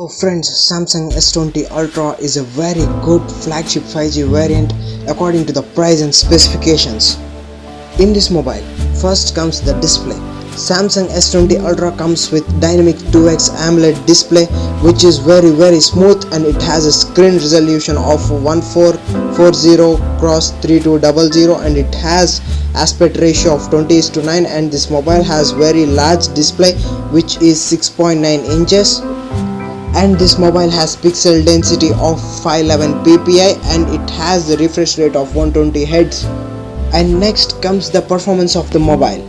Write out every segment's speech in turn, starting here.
So friends, Samsung S20 Ultra is a very good flagship 5G variant according to the price and specifications. In this mobile, first comes the display. Samsung S20 Ultra comes with dynamic 2x AMOLED display which is very smooth, and it has a screen resolution of 1440x3200, and it has aspect ratio of 20:9, and this mobile has very large display which is 6.9 inches, and this mobile has pixel density of 511 ppi, and it has the refresh rate of 120 Hz. And next comes the performance of the mobile.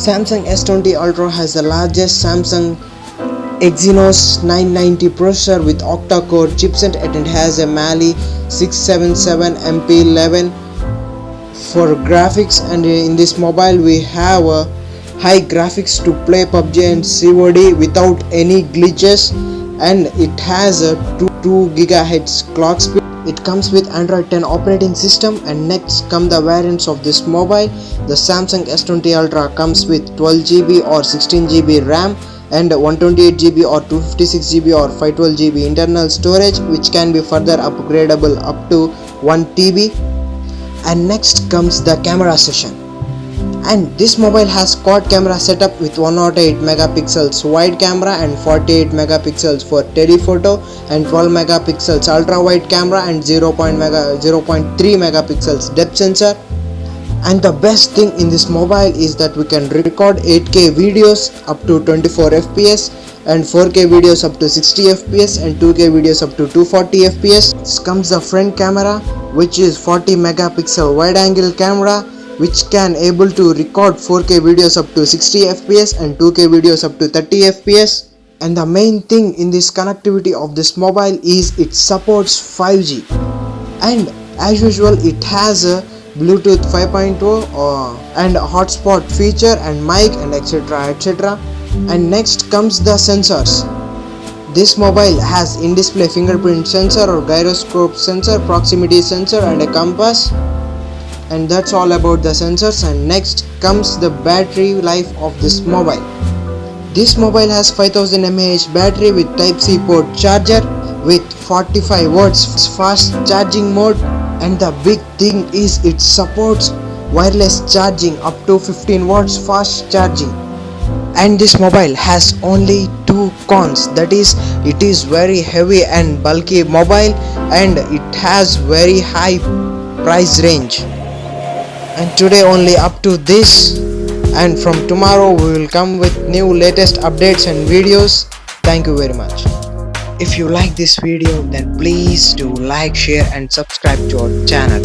Samsung S20 Ultra has the largest Samsung Exynos 990 processor with octa-core chipset, and it has a Mali 677 MP11 for graphics, and in this mobile we have a high graphics to play PUBG and COD without any glitches, and it has a 2 GHz clock speed. It comes with Android 10 operating system. And next come the variants of this mobile. The Samsung S20 Ultra comes with 12GB or 16GB RAM and 128GB or 256GB or 512GB internal storage, which can be further upgradable up to 1TB. And next comes the camera session. And this mobile has quad camera setup with 108 megapixels wide camera and 48 megapixels for telephoto, and 12 megapixels ultra wide camera and 0.3 megapixels depth sensor. And the best thing in this mobile is that we can record 8K videos up to 24 fps and 4K videos up to 60 fps and 2K videos up to 240 fps. This comes the front camera, which is 40 megapixel wide angle camera, which can able to record 4K videos up to 60 fps and 2K videos up to 30 fps. And the main thing in this connectivity of this mobile is it supports 5G, and as usual it has a Bluetooth 5.0 and a hotspot feature and mic and etc. And next comes the sensors. This mobile has in-display fingerprint sensor or gyroscope sensor, proximity sensor and a compass. And that's all about the sensors. And next comes the battery life of this mobile. This mobile has 5000 mAh battery with Type-C port charger with 45 watts fast charging mode, and the big thing is it supports wireless charging up to 15 watts fast charging. And this mobile has only two cons, that is it is very heavy and bulky mobile, and it has very high price range. And today only up to this, and from tomorrow we will come with new latest updates and videos. Thank you very much. If you like this video, then please do like, share and subscribe to our channel.